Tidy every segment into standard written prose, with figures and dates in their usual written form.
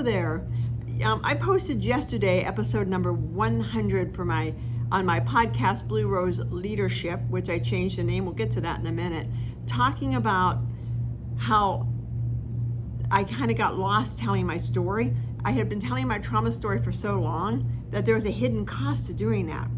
hello there. I posted yesterday episode number 100 on my podcast Blue Rose Leadership, which I changed the name. We'll get to that in a minute. Talking about how I kind of got lost telling my story. I had been telling my trauma story for so long that there was a hidden cost to doing that.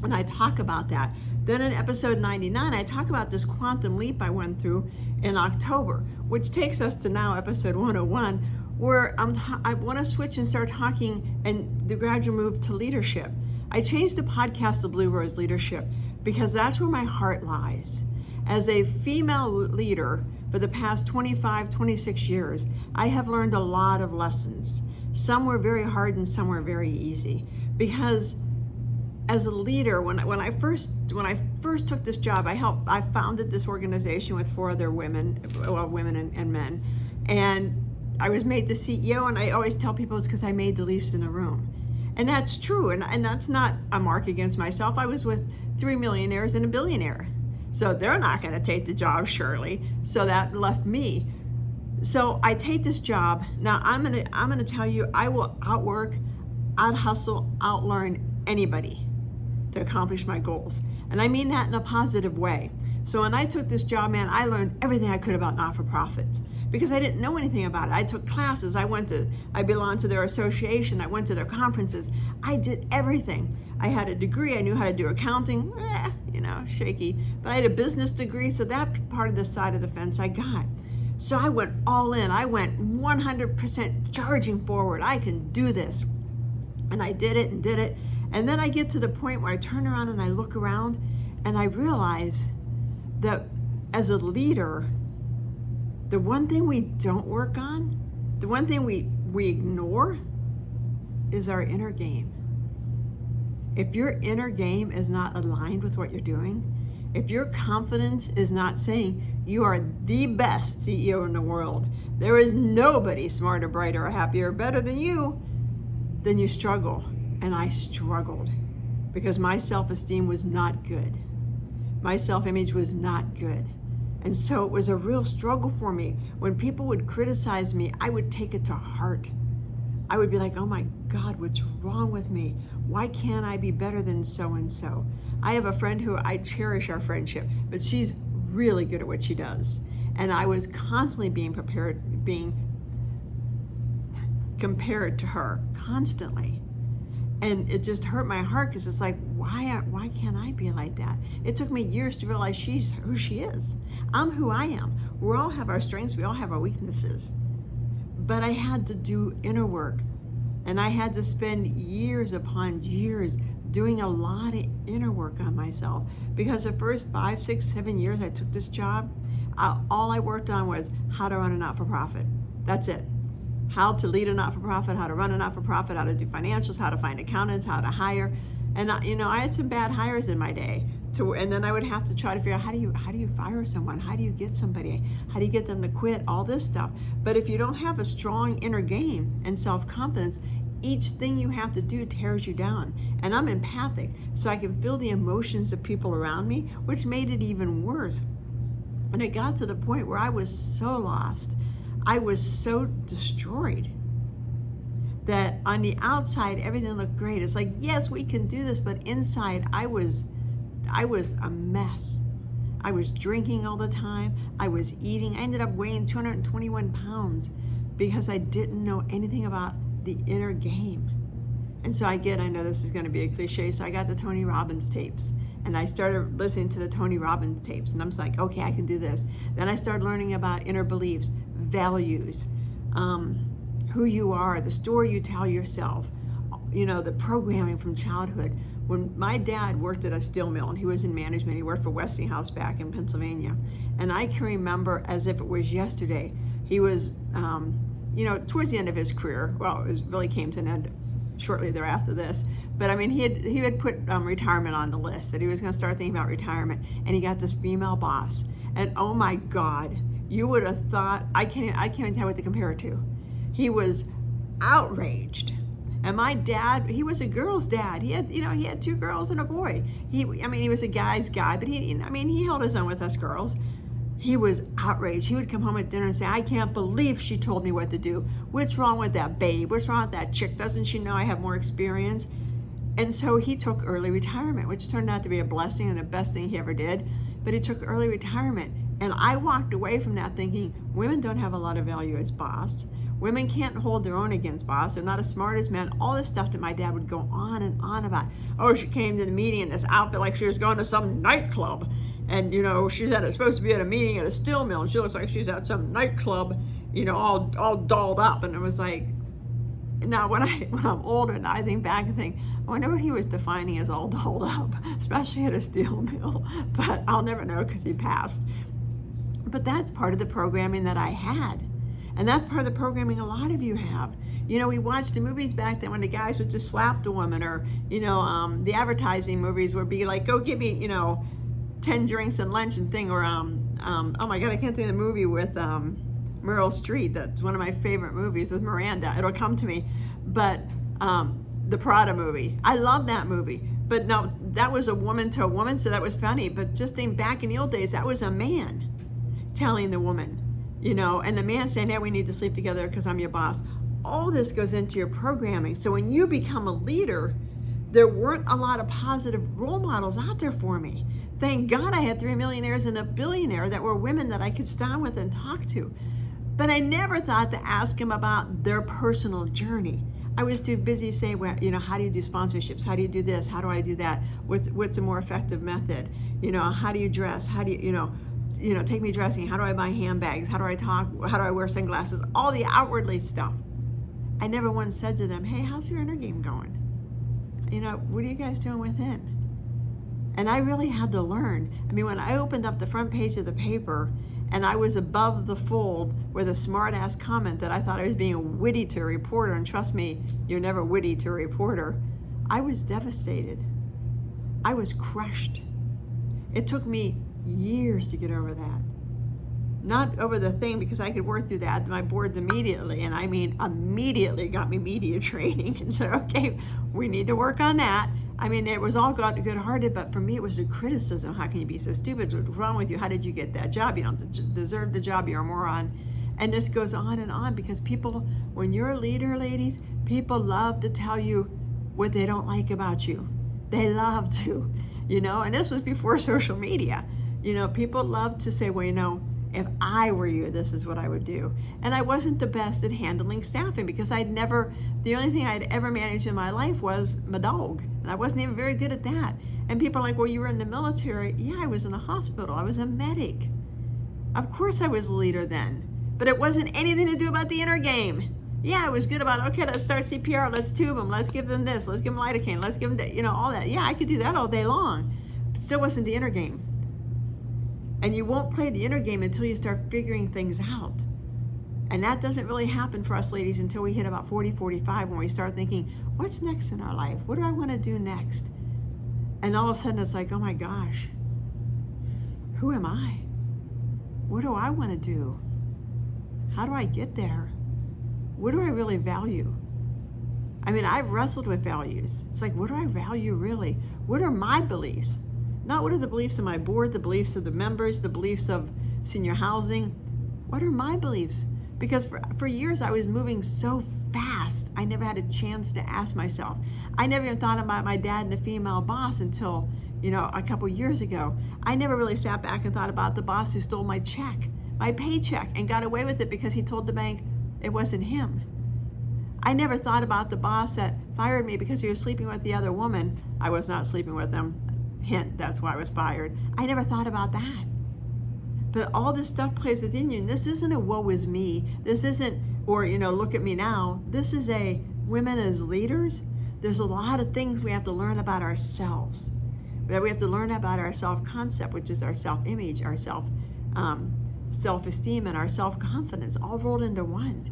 And I talk about that. Then in episode 99, I talk about this quantum leap I went through in October, which takes us to now episode 101, where I want to switch and start talking and the gradual move to leadership. I changed the podcast to Blue Rose Leadership because that's where my heart lies. As a female leader for the past 25, 26 years, I have learned a lot of lessons. Some were very hard and some were very easy. Because as a leader, when I first took this job, I founded this organization with 4 other women and men, and I was made the CEO. And I always tell people it's because I made the least in the room, and that's true. And that's not a mark against myself. I was with 3 millionaires and a billionaire, so they're not going to take the job, surely. So that left me. So I take this job. Now I'm gonna tell you, I will outwork, out hustle, outlearn anybody to accomplish my goals. And I mean that in a positive way. So when I took this job, man, I learned everything I could about not-for-profits because I didn't know anything about it. I took classes, I belonged to their association, I went to their conferences, I did everything. I had a degree, I knew how to do accounting, shaky, but I had a business degree, so that part of the side of the fence I got. So I went all in, I went 100% charging forward. I can do this. And I did it. And then I get to the point where I turn around and I look around and I realize that as a leader, the one thing we don't work on, the one thing we ignore is our inner game. If your inner game is not aligned with what you're doing, if your confidence is not saying you are the best CEO in the world, there is nobody smarter, brighter, or happier, or better than you, then you struggle. And I struggled because my self-esteem was not good. My self-image was not good. And so it was a real struggle for me. When people would criticize me, I would take it to heart. I would be like, oh my God, what's wrong with me? Why can't I be better than so-and-so? I have a friend who I cherish our friendship, but she's really good at what she does. And I was constantly being compared to her, constantly. And it just hurt my heart because it's like, why can't I be like that? It took me years to realize she's who she is. I'm who I am. We all have our strengths, we all have our weaknesses. But I had to do inner work, and I had to spend years upon years doing a lot of inner work on myself, because the first 5, 6, 7 years I took this job, all I worked on was how to run a not-for-profit. That's it. How to lead a not-for-profit, how to run a not-for-profit, how to do financials, how to find accountants, how to hire. And I had some bad hires in my day. And then I would have to try to figure out how do you fire someone? How do you get somebody? How do you get them to quit? All this stuff. But if you don't have a strong inner game and self-confidence, each thing you have to do tears you down. And I'm empathic, so I can feel the emotions of people around me, which made it even worse. And it got to the point where I was so lost. I was so destroyed that on the outside, everything looked great. It's like, yes, we can do this, but inside I was a mess. I was drinking all the time. I was eating. I ended up weighing 221 pounds because I didn't know anything about the inner game. And so I know this is going to be a cliche, so I got the Tony Robbins tapes. And I started listening to the Tony Robbins tapes, and I'm just like, okay, I can do this. Then I started learning about inner beliefs, values, who you are, the story you tell yourself, the programming from childhood. When my dad worked at a steel mill, and he was in management, he worked for Westinghouse back in Pennsylvania. And I can remember as if it was yesterday, he was, towards the end of his career, well, it really came to an end shortly thereafter this, but I mean, he had put retirement on the list, that he was going to start thinking about retirement, and he got this female boss, and oh my God, you would have thought, I can't even tell what to compare it to. He was outraged. And my dad, he was a girl's dad. He had 2 girls and a boy. He was a guy's guy, but he held his own with us girls. he was outraged. He would come home at dinner and say, I can't believe she told me what to do. What's wrong with that babe? What's wrong with that chick? Doesn't she know I have more experience? And so he took early retirement, which turned out to be a blessing and the best thing he ever did. But he took early retirement. And I walked away from that thinking, women don't have a lot of value as boss. Women can't hold their own against boss. They're not as smart as men. All this stuff that my dad would go on and on about. Oh, she came to the meeting in this outfit like she was going to some nightclub. And, you know, she's supposed to be at a meeting at a steel mill, and she looks like she's at some nightclub, you know, all dolled up. And it was like, now when I'm older and I think back and think, I wonder what he was defining as all dolled up, especially at a steel mill. But I'll never know because he passed. But that's part of the programming that I had. And that's part of the programming a lot of you have. You know, we watched the movies back then when the guys would just slap the woman, or, you know, the advertising movies would be like, go give me, you know, 10 drinks and lunch and thing, or oh my God, I can't think of the movie with Meryl Streep. That's one of my favorite movies with Miranda. It'll come to me. But the Prada movie, I love that movie. But now that was a woman to a woman, so that was funny. But just think back in the old days, that was a man telling the woman, you know, and the man saying, hey, we need to sleep together because I'm your boss. All this goes into your programming. So when you become a leader, there weren't a lot of positive role models out there for me. Thank God I had 3 millionaires and a billionaire that were women that I could stand with and talk to. But I never thought to ask them about their personal journey. I was too busy saying, well, you know, how do you do sponsorships? How do you do this? How do I do that? What's a more effective method? You know, how do you dress? How do you know, take me dressing. How do I buy handbags? How do I talk? How do I wear sunglasses? All the outwardly stuff. I never once said to them, hey, how's your inner game going? You know, what are you guys doing within? And I really had to learn. I mean, when I opened up the front page of the paper and I was above the fold with a smart ass comment that I thought I was being witty to a reporter, and trust me, you're never witty to a reporter, I was devastated. I was crushed. It took me years to get over that. Not over the thing, because I could work through that. My boards immediately, and I mean immediately, got me media training and said, okay, we need to work on that. I mean, it was all good-hearted, but for me, it was a criticism. How can you be so stupid? What's wrong with you? How did you get that job? You don't deserve the job. You're a moron. And this goes on and on, because people, when you're a leader, ladies, people love to tell you what they don't like about you. They love to, you know, and this was before social media. You know, people love to say, well, you know, if I were you, this is what I would do. And I wasn't the best at handling staffing, because the only thing I'd ever managed in my life was my dog. And I wasn't even very good at that. And people are like, well, you were in the military. Yeah, I was in a hospital. I was a medic. Of course I was a leader then. But it wasn't anything to do about the inner game. Yeah, I was good about, okay, let's start CPR. Let's tube them. Let's give them this. Let's give them lidocaine. Let's give them that, you know, all that. Yeah, I could do that all day long. But still wasn't the inner game. And you won't play the inner game until you start figuring things out. And that doesn't really happen for us ladies until we hit about 40, 45, when we start thinking, what's next in our life? What do I want to do next? And all of a sudden it's like, oh my gosh, who am I? What do I want to do? How do I get there? What do I really value? I mean, I've wrestled with values. It's like, what do I value really? What are my beliefs? Not what are the beliefs of my board, the beliefs of the members, the beliefs of senior housing. What are my beliefs? Because for years I was moving so fast, I never had a chance to ask myself. I never even thought about my dad and a female boss until, you know, a couple years ago. I never really sat back and thought about the boss who stole my check, my paycheck, and got away with it because he told the bank it wasn't him. I never thought about the boss that fired me because he was sleeping with the other woman. I was not sleeping with him. Hint, that's why I was fired. I never thought about that. But all this stuff plays within you, and this isn't a woe is me. This isn't, or, you know, look at me now. This is a women as leaders. There's a lot of things we have to learn about ourselves. That we have to learn about our self-concept, which is our self-image, our self-esteem, and our self-confidence, all rolled into one.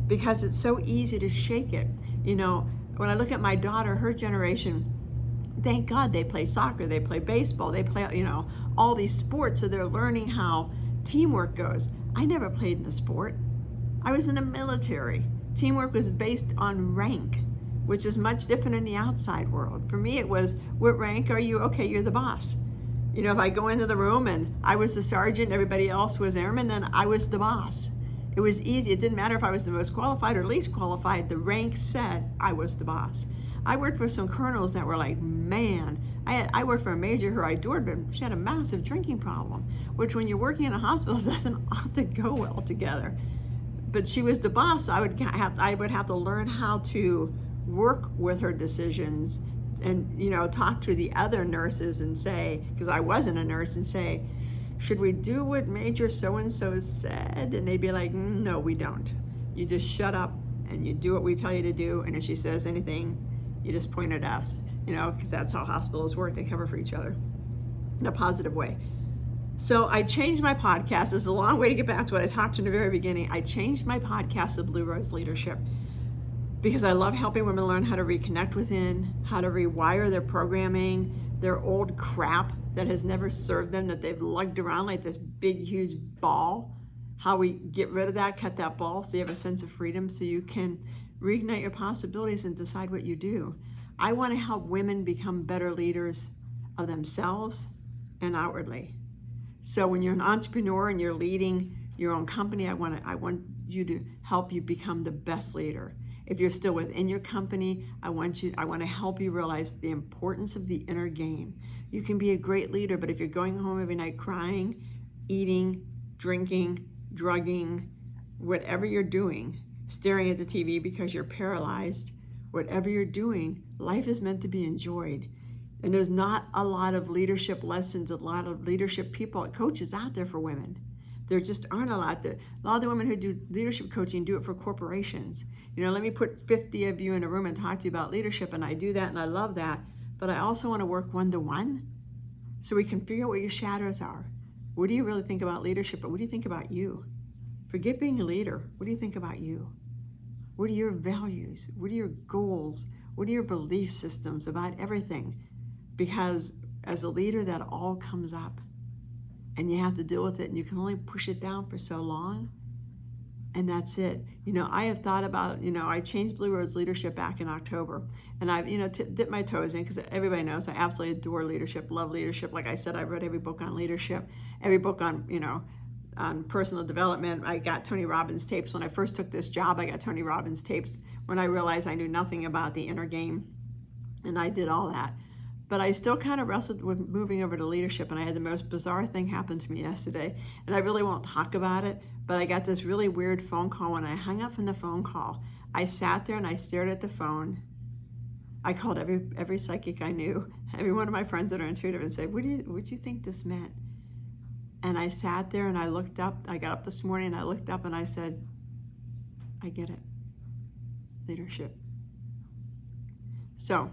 Because it's so easy to shake it. You know, when I look at my daughter, her generation, thank God they play soccer, they play baseball, they play, you know, all these sports, so they're learning how teamwork goes. I never played in a sport. I was in the military. Teamwork was based on rank, which is much different in the outside world. For me, it was, what rank are you? Okay, you're the boss. You know, if I go into the room and I was the sergeant, everybody else was airman, then I was the boss. It was easy. It didn't matter if I was the most qualified or least qualified. The rank said I was the boss. I worked for some colonels that were like, man, I worked for a major who I adored, but she had a massive drinking problem, which when you're working in a hospital doesn't often go well together. But she was the boss, so I would have to learn how to work with her decisions and, you know, talk to the other nurses and say, because I wasn't a nurse, and say, should we do what Major so-and-so said? And they'd be like, no, we don't. You just shut up and you do what we tell you to do. And if she says anything, you just point at us, you know, because that's how hospitals work. They cover for each other in a positive way. So I changed my podcast. This is a long way to get back to what I talked in the very beginning. I changed my podcast to Blue Rose Leadership because I love helping women learn how to reconnect within, how to rewire their programming, their old crap that has never served them, that they've lugged around like this big, huge ball. How we get rid of that, cut that ball, so you have a sense of freedom, so you can reignite your possibilities and decide what you do. I want to help women become better leaders of themselves and outwardly. So when you're an entrepreneur and you're leading your own company, I want you to help you become the best leader. If you're still within your company, I want to help you realize the importance of the inner game. You can be a great leader, but if you're going home every night crying, eating, drinking, drugging, whatever you're doing, staring at the TV because you're paralyzed, whatever you're doing, life is meant to be enjoyed. And there's not a lot of leadership lessons, a lot of leadership people, coaches out there for women. There just aren't a lot. A lot of the women who do leadership coaching do it for corporations. You know, let me put 50 of you in a room and talk to you about leadership, and I do that and I love that. But I also want to work one-to-one so we can figure out what your shadows are. What do you really think about leadership, but what do you think about you? Forget being a leader. What do you think about you? What are your values? What are your goals? What are your belief systems about everything? Because as a leader, that all comes up and you have to deal with it, and you can only push it down for so long, and that's it. You know, I have thought about, you know, I changed Blue Rose Leadership back in October, and I've, you know, dipped my toes in because everybody knows I absolutely adore leadership, love leadership. Like I said, I've read every book on leadership, every book on, you know, on personal development. I got Tony Robbins tapes. When I first took this job, I got Tony Robbins tapes when I realized I knew nothing about the inner game, and I did all that. But I still kind of wrestled with moving over to leadership, and I had the most bizarre thing happen to me yesterday, and I really won't talk about it, but I got this really weird phone call. When I hung up from the phone call, I sat there and I stared at the phone. I called every psychic I knew, every one of my friends that are intuitive, and said, what do you think this meant? And I sat there and I looked up. I got up this morning and I looked up and I said, I get it. Leadership. So,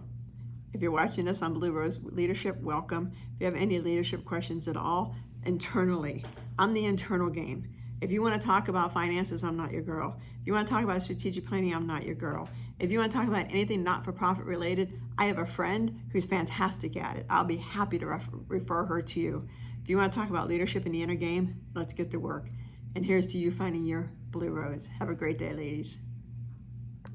if you're watching this on Blue Rose Leadership, welcome. If you have any leadership questions at all, internally, I'm the internal game. If you want to talk about finances, I'm not your girl. If you want to talk about strategic planning, I'm not your girl. If you want to talk about anything not-for-profit related, I have a friend who's fantastic at it. I'll be happy to refer her to you. If you want to talk about leadership in the inner game, let's get to work. And here's to you finding your Blue Rose. Have a great day, ladies.